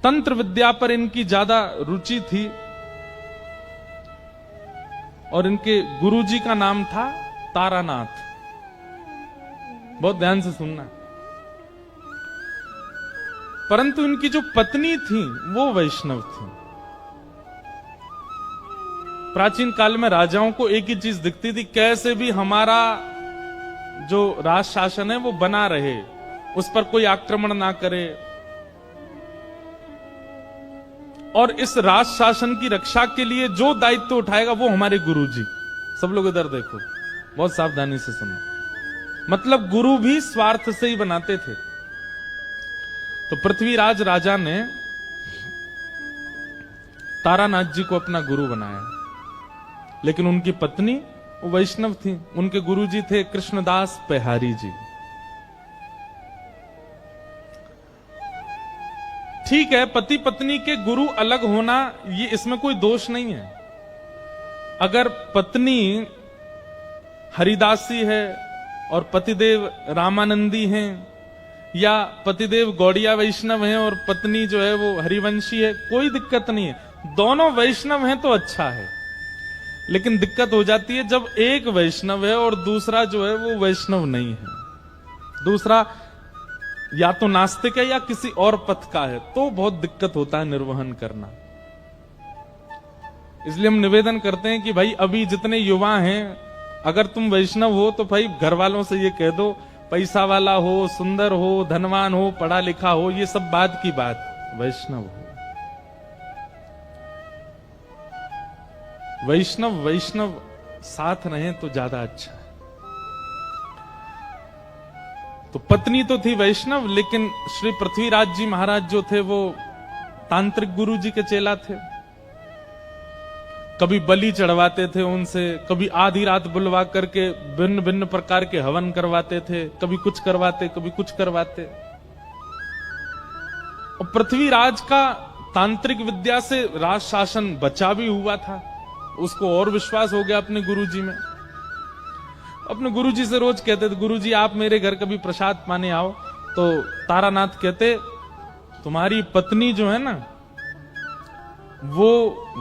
तंत्र विद्या पर इनकी ज्यादा रुचि थी और इनके गुरुजी का नाम था तारानाथ। बहुत ध्यान से सुनना। परंतु इनकी जो पत्नी थी वो वैष्णव थी। प्राचीन काल में राजाओं को एक ही चीज दिखती थी, कैसे भी हमारा जो राज शासन है वो बना रहे, उस पर कोई आक्रमण ना करे, और इस राज शासन की रक्षा के लिए जो दायित्व उठाएगा वो हमारे गुरुजी। सब लोग इधर देखो, बहुत सावधानी से सुनो। मतलब गुरु भी स्वार्थ से ही बनाते थे। तो पृथ्वीराज राजा ने तारानाथ जी को अपना गुरु बनाया, लेकिन उनकी पत्नी वो वैष्णव थी। उनके गुरुजी थे कृष्णदास पेहारी जी। ठीक है, पति पत्नी के गुरु अलग होना ये इसमें कोई दोष नहीं है। अगर पत्नी हरिदासी है और पतिदेव रामानंदी हैं, या पतिदेव गौड़िया वैष्णव हैं और पत्नी जो है वो हरिवंशी है, कोई दिक्कत नहीं है। दोनों वैष्णव हैं तो अच्छा है। लेकिन दिक्कत हो जाती है जब एक वैष्णव है और दूसरा जो है वो वैष्णव नहीं है, दूसरा या तो नास्तिक है या किसी और पथ का है, तो बहुत दिक्कत होता है निर्वहन करना। इसलिए हम निवेदन करते हैं कि भाई अभी जितने युवा हैं, अगर तुम वैष्णव हो तो भाई घर वालों से ये कह दो, पैसा वाला हो, सुंदर हो, धनवान हो, पढ़ा लिखा हो, ये सब बाद की बात, वैष्णव हो। वैष्णव साथ रहें तो ज्यादा अच्छा है। तो पत्नी तो थी वैष्णव, लेकिन श्री पृथ्वीराज जी महाराज जो थे वो तांत्रिक गुरु जी के चेला थे। कभी बलि चढ़वाते थे उनसे, कभी आधी रात बुलवा करके भिन्न भिन्न प्रकार के हवन करवाते थे, कभी कुछ करवाते कभी कुछ करवाते। और पृथ्वीराज का तांत्रिक विद्या से राज शासन बचा भी हुआ था। उसको और विश्वास हो गया अपने गुरुजी में। अपने गुरुजी से रोज कहते थे, गुरुजी आप मेरे घर कभी प्रसाद पाने आओ। तो तारानाथ कहते, तुम्हारी पत्नी जो है ना वो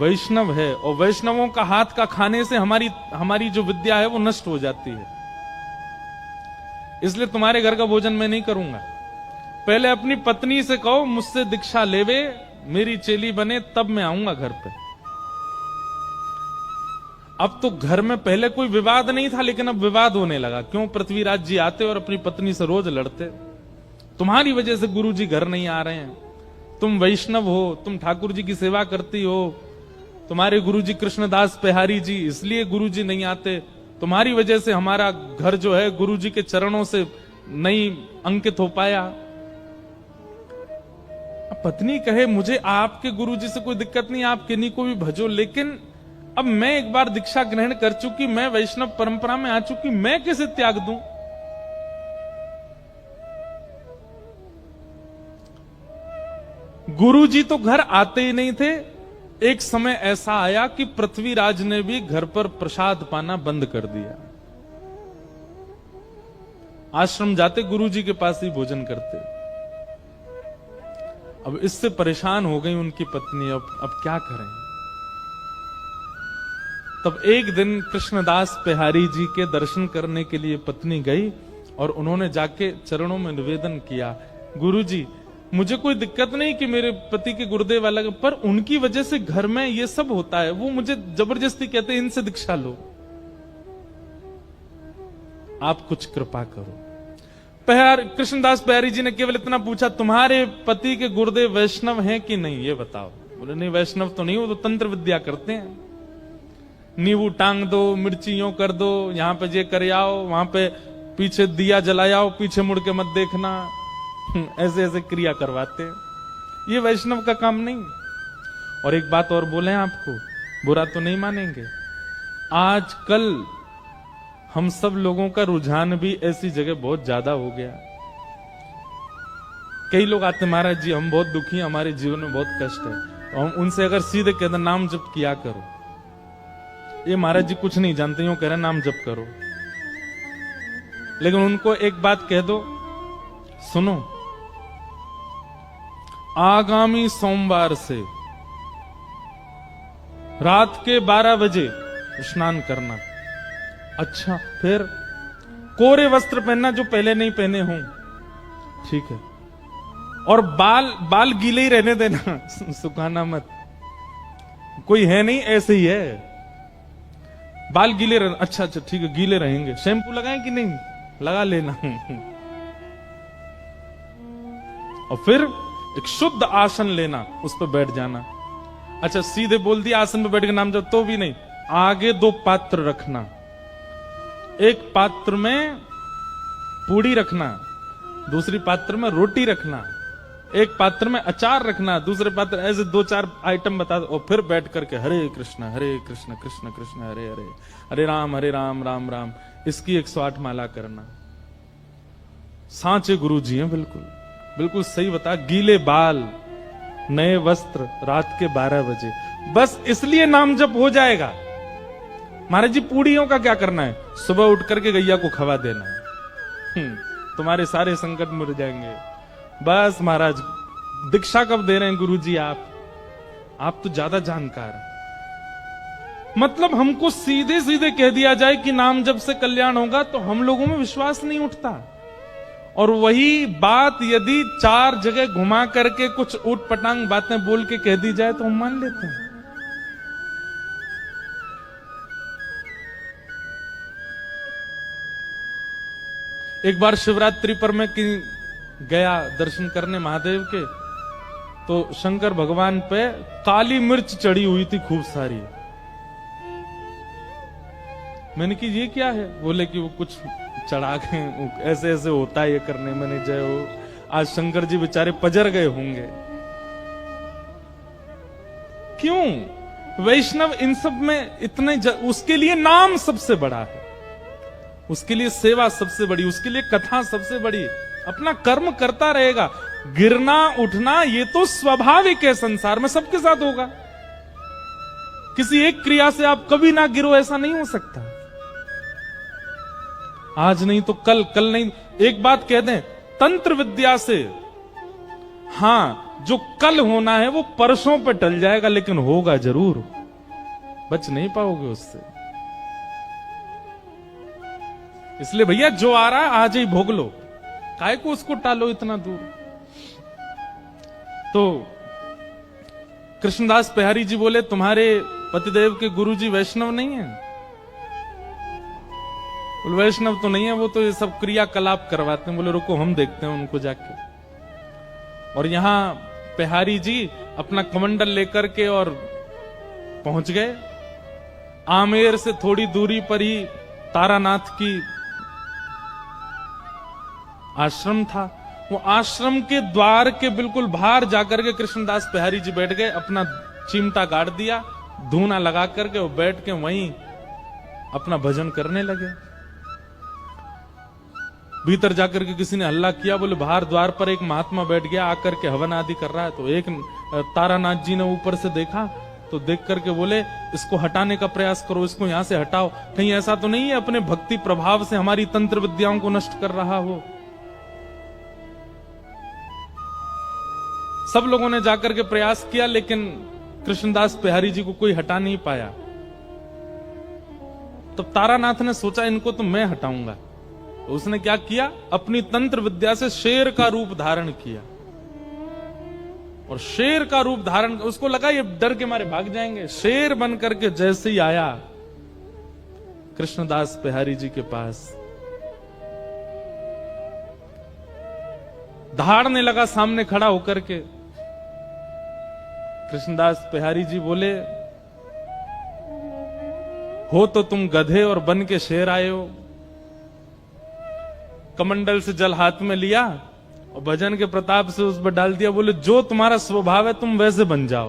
वैष्णव है, और वैष्णवों का हाथ का खाने से हमारी जो विद्या है वो नष्ट हो जाती है, इसलिए तुम्हारे घर का भोजन मैं नहीं करूंगा। पहले अपनी पत्नी से कहो मुझसे दीक्षा लेवे, मेरी चेली बने, तब मैं आऊंगा घर पे। अब तो घर में पहले कोई विवाद नहीं था, लेकिन अब विवाद होने लगा। क्यों? पृथ्वीराज जी आते और अपनी पत्नी से रोज लड़ते, तुम्हारी वजह से गुरुजी घर नहीं आ रहे हैं, तुम वैष्णव हो, तुम ठाकुर जी की सेवा करती हो, तुम्हारे गुरुजी कृष्णदास पेहारी जी इसलिए गुरुजी नहीं आते, तुम्हारी वजह से हमारा घर जो है गुरुजी के चरणों से नहीं अंकित हो पाया। पत्नी कहे मुझे आपके गुरुजी से कोई दिक्कत नहीं, आप किन्हीं को भी भजो, लेकिन अब मैं एक बार दीक्षा ग्रहण कर चुकी, मैं वैष्णव परंपरा में आ चुकी, मैं कैसे त्याग दूं? गुरुजी तो घर आते ही नहीं थे। एक समय ऐसा आया कि पृथ्वीराज ने भी घर पर प्रसाद पाना बंद कर दिया। आश्रम जाते गुरुजी के पास ही भोजन करते। अब इससे परेशान हो गई उनकी पत्नी, अब क्या करें? तब एक दिन कृष्णदास पेहारी जी के दर्शन करने के लिए पत्नी गई और उन्होंने जाके चरणों में निवेदन किया, गुरुजी मुझे कोई दिक्कत नहीं कि मेरे पति के गुरुदेव अलग, पर उनकी वजह से घर में ये सब होता है, वो मुझे जबरदस्ती कहते हैं इनसे दीक्षा लो, आप कुछ कृपा करो। कृष्णदास पेहारी जी ने केवल इतना पूछा, तुम्हारे पति के गुरुदेव वैष्णव हैं कि नहीं, ये बताओ। बोले नहीं वैष्णव तो नहीं, वो तो तंत्र विद्या करते हैं, नींबू टांग दो, मिर्ची यूं कर दो, यहां पे ये कर आओ, वहां पे पीछे दिया जलाओ, पीछे मुड़ के मत देखना, ऐसे ऐसे क्रिया करवाते हैं। ये वैष्णव का काम नहीं। और एक बात और बोले आपको, बुरा तो नहीं मानेंगे, आजकल हम सब लोगों का रुझान भी ऐसी जगह बहुत ज्यादा हो गया। कई लोग आते महाराज जी हम बहुत दुखी हैं, हमारे जीवन में बहुत कष्ट है, तो हम उनसे अगर सीधे कहते नाम जप किया करो, ये महाराज जी कुछ नहीं जानते, यूं कह रहे नाम जप करो। लेकिन उनको एक बात कह दो, सुनो आगामी सोमवार से रात के 12 बजे स्नान करना। अच्छा, फिर कोरे वस्त्र पहनना जो पहले नहीं पहने हों, ठीक है। और बाल गीले ही रहने देना, सुखाना मत। कोई है नहीं, ऐसे ही है, बाल गीले रहना। अच्छा ठीक है, गीले रहेंगे। शैम्पू लगाएं कि नहीं? लगा लेना। और फिर एक शुद्ध आसन लेना, उस पर बैठ जाना। अच्छा, सीधे बोल दिया आसन पे बैठ के नाम जब, तो भी नहीं। आगे 2 पात्र रखना, एक पात्र में पूड़ी रखना, दूसरी पात्र में रोटी रखना, एक पात्र में अचार रखना, दूसरे पात्र, ऐसे 2-4 आइटम बता दो। और फिर बैठ करके हरे कृष्ण कृष्ण कृष्ण हरे हरे, हरे राम राम राम, इसकी 108 माला करना। सांचे गुरु जी हैं, बिल्कुल सही बता। गीले बाल, नए वस्त्र, रात के 12 बजे, बस इसलिए नाम जप हो जाएगा। महाराज जी, पूड़ियों का क्या करना है? सुबह उठ करके गैया को खवा देना है, तुम्हारे सारे संकट मिट जाएंगे। बस महाराज, दीक्षा कब दे रहे हैं गुरु जी आप तो ज्यादा जानकार हैं। मतलब हमको सीधे सीधे कह दिया जाए कि नाम जप से कल्याण होगा, तो हम लोगों में विश्वास नहीं उठता। और वही बात यदि 4 जगह घुमा करके कुछ ऊट पटांग बातें बोल के कह दी जाए तो हम मान लेते हैं। एक बार शिवरात्रि पर मैं गया दर्शन करने महादेव के, तो शंकर भगवान पे काली मिर्च चढ़ी हुई थी खूब सारी। मैंने कि ये क्या है? बोले कि वो कुछ चढ़ा के, ऐसे ऐसे होता है ये करने। मैंने जय हो, आज शंकर जी बेचारे पजर गए होंगे। क्यों? वैष्णव इन सब में इतने उसके लिए नाम सबसे बड़ा है, उसके लिए सेवा सबसे बड़ी, उसके लिए कथा सबसे बड़ी। अपना कर्म करता रहेगा। गिरना उठना ये तो स्वाभाविक है, संसार में सबके साथ होगा। किसी एक क्रिया से आप कभी ना गिरो, ऐसा नहीं हो सकता। आज नहीं तो कल, कल नहीं। एक बात कह दें, तंत्र विद्या से हां, जो कल होना है वो परसों पे टल जाएगा, लेकिन होगा जरूर, बच नहीं पाओगे उससे। इसलिए भैया, जो आ रहा है आज ही भोग लो, काय को उसको टालो इतना दूर। तो कृष्णदास बिहारी जी बोले, तुम्हारे पतिदेव के गुरुजी वैष्णव नहीं है? बोले वैष्णव तो नहीं है, वो तो ये सब क्रियाकलाप करवाते हैं। बोले रुको, हम देखते हैं उनको जाके। और यहां बिहारी जी अपना कमंडल लेकर के और पहुंच गए। आमेर से थोड़ी दूरी पर ही तारानाथ की आश्रम था। वो आश्रम के द्वार के बिल्कुल बाहर जाकर के कृष्णदास बिहारी जी बैठ गए, अपना चिमटा गाड़ दिया, धूना लगा करके वो बैठ के वहीं अपना भजन करने लगे। भीतर जाकर के किसी ने हल्ला किया, बोले बाहर द्वार पर एक महात्मा बैठ गया, आकर के हवन आदि कर रहा है। तो एक तारानाथ जी ने ऊपर से देखा, तो देख करके बोले इसको हटाने का प्रयास करो, इसको यहां से हटाओ, कहीं ऐसा तो नहीं है अपने भक्ति प्रभाव से हमारी तंत्र विद्याओं को नष्ट कर रहा हो। सब लोगों ने जाकर के प्रयास किया, लेकिन कृष्णदास बिहारी जी को कोई हटा नहीं पाया। तब तारानाथ ने सोचा इनको तो मैं हटाऊंगा। तो उसने क्या किया, अपनी तंत्र विद्या से शेर का रूप धारण किया। और शेर का रूप धारण, उसको लगा ये डर के मारे भाग जाएंगे। शेर बन करके जैसे ही आया कृष्णदास बिहारी जी के पास, दहाड़ने लगा सामने खड़ा होकर के। कृष्णदास बिहारी जी बोले, हो तो तुम गधे और बन के शेर आए हो। कमंडल से जल हाथ में लिया और भजन के प्रताप से उस पर डाल दिया। बोले जो तुम्हारा स्वभाव है तुम वैसे बन जाओ।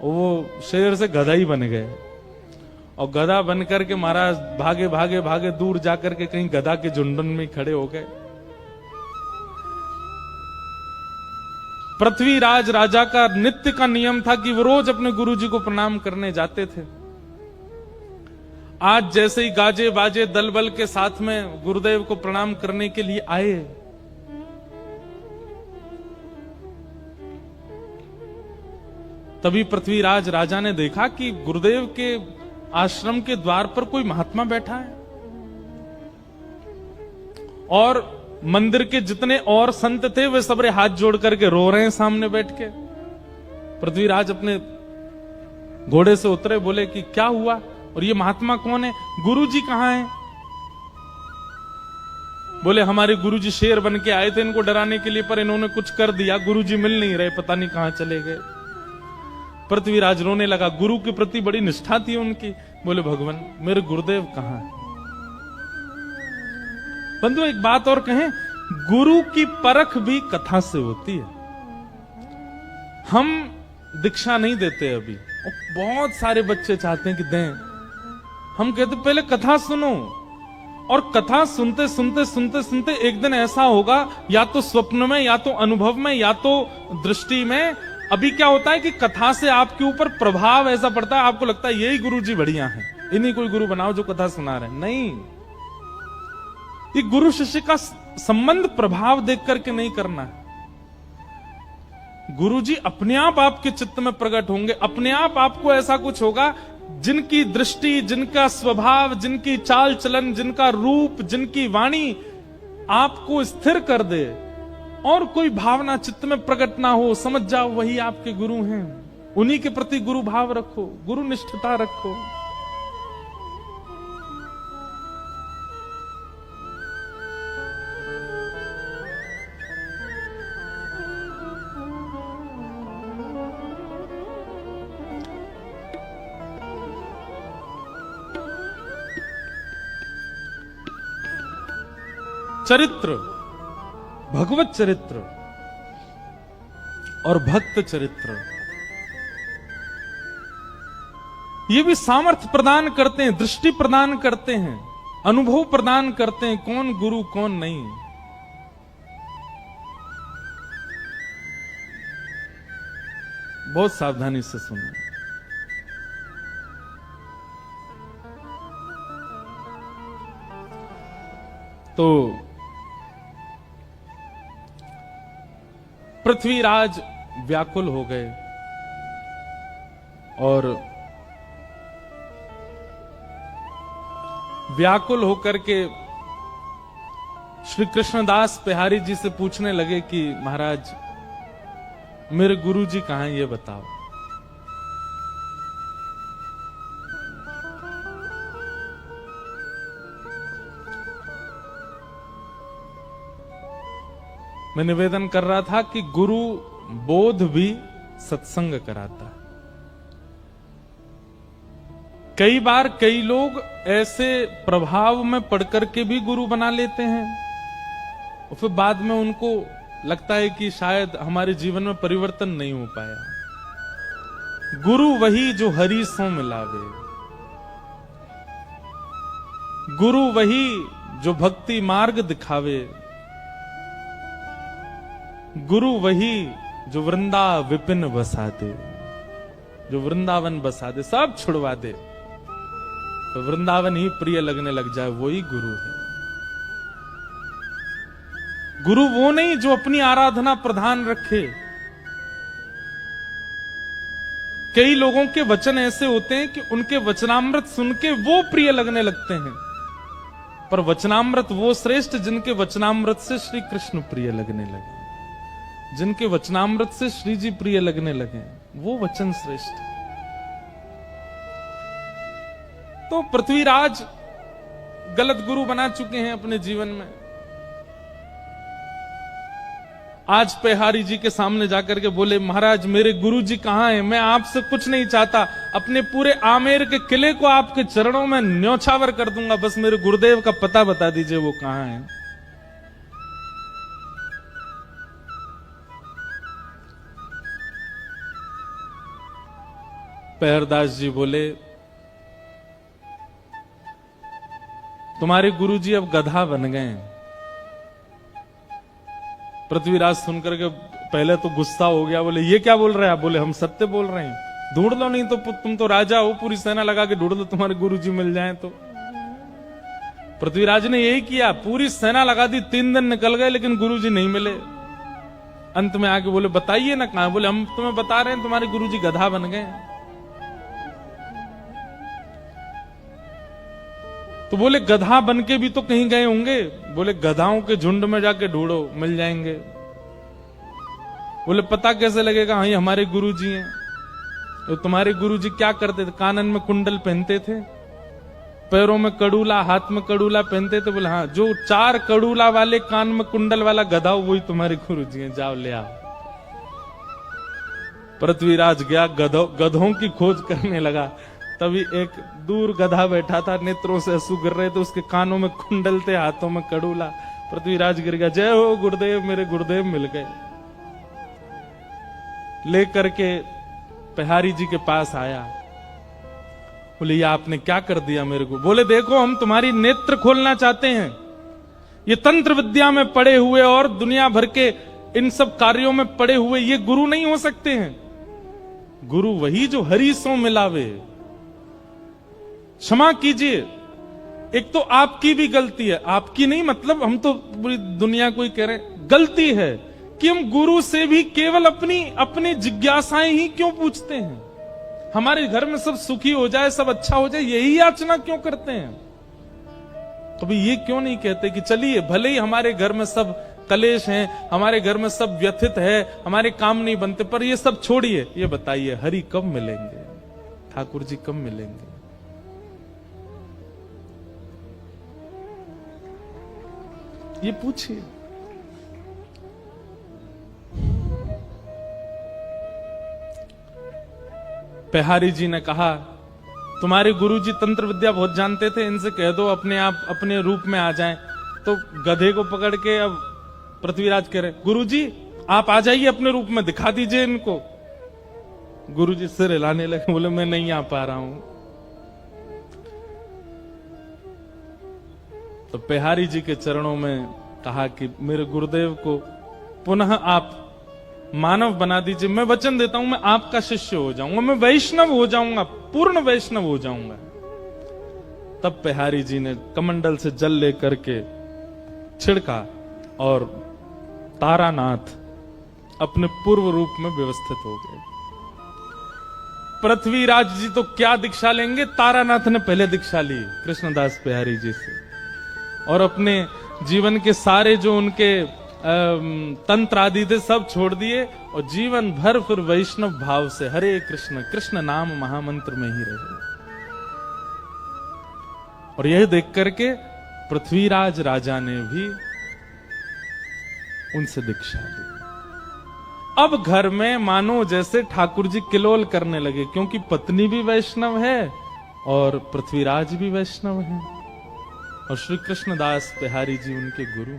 वो शेर से गधा ही बन गए। और गधा बन करके महाराज भागे भागे भागे दूर जाकर के कहीं गधा के झुंडन में खड़े हो गए। पृथ्वीराज राजा का नित्य का नियम था कि वो रोज अपने गुरुजी को प्रणाम करने जाते थे। आज जैसे ही गाजे बाजे दल बल के साथ में गुरुदेव को प्रणाम करने के लिए आए, तभी पृथ्वीराज राजा ने देखा कि गुरुदेव के आश्रम के द्वार पर कोई महात्मा बैठा है और मंदिर के जितने और संत थे वे सबरे हाथ जोड़ करके रो रहे हैं सामने बैठ के। पृथ्वीराज अपने घोड़े से उतरे, बोले कि क्या हुआ और ये महात्मा कौन है, गुरुजी कहां हैं? बोले हमारे गुरुजी शेर बन के आए थे इनको डराने के लिए, पर इन्होंने कुछ कर दिया, गुरुजी मिल नहीं रहे, पता नहीं कहां चले गए। पृथ्वीराज रोने लगा, गुरु के प्रति बड़ी निष्ठा थी उनकी। बोले भगवान मेरे गुरुदेव कहां है? बंधु एक बात और कहें, गुरु की परख भी कथा से होती है। हम दीक्षा नहीं देते अभी, और बहुत सारे बच्चे चाहते हैं कि दें। हम कहते पहले कथा सुनो, और कथा सुनते सुनते सुनते सुनते एक दिन ऐसा होगा, या तो स्वप्न में, या तो अनुभव में, या तो दृष्टि में। अभी क्या होता है कि कथा से आपके ऊपर प्रभाव ऐसा पड़ता है, आपको लगता है यही गुरुजी बढ़िया है, इन्हीं कोई गुरु बनाओ जो कथा सुना रहे हैं। नहीं, ये गुरु शिष्य का संबंध प्रभाव देख करके नहीं करना है। गुरुजी अपने आप आपके चित्त में प्रकट होंगे, अपने आप आपको ऐसा कुछ होगा जिनकी दृष्टि, जिनका स्वभाव, जिनकी चाल चलन, जिनका रूप, जिनकी वाणी आपको स्थिर कर दे, और कोई भावना चित्त में प्रकट ना हो, समझ जाओ वही आपके गुरु हैं। उन्हीं के प्रति गुरु भाव रखो, गुरु निष्ठता रखो। चरित्र, भगवत चरित्र और भक्त चरित्र, ये भी सामर्थ्य प्रदान करते हैं, दृष्टि प्रदान करते हैं, अनुभव प्रदान करते हैं, कौन गुरु कौन नहीं। बहुत सावधानी से सुनो। तो पृथ्वीराज व्याकुल हो गए और व्याकुल होकर के श्री कृष्णदास बिहारी जी से पूछने लगे कि महाराज मेरे गुरुजी कहां हैं, ये बताओ। मैं निवेदन कर रहा था कि गुरु बोध भी सत्संग कराता है। कई बार कई लोग ऐसे प्रभाव में पढ़कर के भी गुरु बना लेते हैं, और फिर बाद में उनको लगता है कि शायद हमारे जीवन में परिवर्तन नहीं हो पाया। गुरु वही जो हरि सो मिलावे, गुरु वही जो भक्ति मार्ग दिखावे, गुरु वही जो वृंदा विपिन बसा दे, जो वृंदावन बसा दे, सब छुड़वा दे, तो वृंदावन ही प्रिय लगने लग जाए, वही गुरु है। गुरु वो नहीं जो अपनी आराधना प्रधान रखे। कई लोगों के वचन ऐसे होते हैं कि उनके वचनामृत सुन के वो प्रिय लगने लगते हैं, पर वचनामृत वो श्रेष्ठ जिनके वचनामृत से श्री कृष्ण प्रिय लगने लगे, जिनके वचनामृत से श्री जी प्रिय लगने लगे, वो वचन श्रेष्ठ। तो पृथ्वीराज गलत गुरु बना चुके हैं अपने जीवन में। आज पेहारी जी के सामने जाकर के बोले महाराज मेरे गुरु जी कहां हैं, मैं आपसे कुछ नहीं चाहता, अपने पूरे आमेर के किले को आपके चरणों में न्योछावर कर दूंगा, बस मेरे गुरुदेव का पता बता दीजिए वो कहां है। पेहरदास जी बोले तुम्हारे गुरुजी अब गधा बन गए। पृथ्वीराज सुनकर के पहले तो गुस्सा हो गया, बोले ये क्या बोल रहे हैं आप? बोले हम सत्य बोल रहे हैं, ढूंढ लो, नहीं तो तुम तो राजा हो, पूरी सेना लगा के ढूंढ लो, तुम्हारे गुरुजी मिल जाएं तो। पृथ्वीराज ने यही किया, पूरी सेना लगा दी, 3 दिन निकल गए लेकिन गुरुजी नहीं मिले। अंत में आके बोले बताइए ना कहां। बोले हम तुम्हें बता रहे हैं, तुम्हारे गुरुजी गधा बन गए। तो बोले गधा बन के भी तो कहीं गए होंगे। बोले गधाओं के झुंड में जाके ढूंढो, मिल जाएंगे। बोले पता कैसे लगेगा? हाँ, ये हमारे गुरुजी हैं। तो तुम्हारे गुरुजी क्या करते थे? कानन में कुंडल पहनते थे, पैरों में कड़ूला, हाथ में कड़ूला पहनते थे। बोले हाँ, जो 4 कड़ूला वाले कान में कुंडल वाला गधा हो वही तुम्हारे गुरुजी हैं, जाओ ले आओ। पृथ्वीराज गया, गधों की खोज करने लगा। तभी एक दूर गधा बैठा था, नेत्रों से आंसू गिर रहे थे, उसके कानों में कुंडल थे, हाथों में कड़ूला। पृथ्वीराज गिर गया, जय हो गुरुदेव, मेरे गुरुदेव मिल गए। लेकर के बिहारी जी के पास आया। बोले ये आपने क्या कर दिया मेरे को? बोले देखो, हम तुम्हारी नेत्र खोलना चाहते हैं। ये तंत्र विद्या में पड़े हुए और दुनिया भर के इन सब कार्यों में पड़े हुए ये गुरु नहीं हो सकते हैं। गुरु वही जो हरि सो मिलावे। क्षमा कीजिए, एक तो आपकी भी गलती है। आपकी नहीं मतलब हम तो पूरी दुनिया को ही कह रहे हैं, गलती है कि हम गुरु से भी केवल अपनी जिज्ञासाएं ही क्यों पूछते हैं। हमारे घर में सब सुखी हो जाए, सब अच्छा हो जाए, यही याचना क्यों करते हैं? कभी ये क्यों नहीं कहते कि चलिए भले ही हमारे घर में सब कलेश हैं, हमारे घर में सब व्यथित है, हमारे काम नहीं बनते, पर ये सब छोड़िए, ये बताइए हरि कब मिलेंगे, ठाकुर जी कब मिलेंगे? ये पूछिए। बिहारी जी ने कहा तुम्हारे गुरुजी तंत्र विद्या बहुत जानते थे, इनसे कह दो अपने आप अपने रूप में आ जाएं। तो गधे को पकड़ के अब पृथ्वीराज कह रहे गुरुजी आप आ जाइए अपने रूप में, दिखा दीजिए इनको। गुरुजी सिर हिलाने लगे, बोले मैं नहीं आ पा रहा हूं। तो बिहारी जी के चरणों में कहा कि मेरे गुरुदेव को पुनः आप मानव बना दीजिए। मैं वचन देता हूं मैं आपका शिष्य हो जाऊंगा, मैं वैष्णव हो जाऊंगा, पूर्ण वैष्णव हो जाऊंगा। तब बिहारी जी ने कमंडल से जल लेकर के छिड़का और तारानाथ अपने पूर्व रूप में व्यवस्थित हो गए। पृथ्वीराज जी तो क्या दीक्षा लेंगे, तारानाथ ने पहले दीक्षा ली कृष्णदास बिहारी जी से, और अपने जीवन के सारे जो उनके तंत्र आदि थे सब छोड़ दिए और जीवन भर फिर वैष्णव भाव से हरे कृष्ण कृष्ण नाम महामंत्र में ही रहे। और यह देख करके पृथ्वीराज राजा ने भी उनसे दीक्षा ली। अब घर में मानो जैसे ठाकुर जी किलोल करने लगे, क्योंकि पत्नी भी वैष्णव है और पृथ्वीराज भी वैष्णव है और श्री कृष्णदास बिहारी जी उनके गुरु।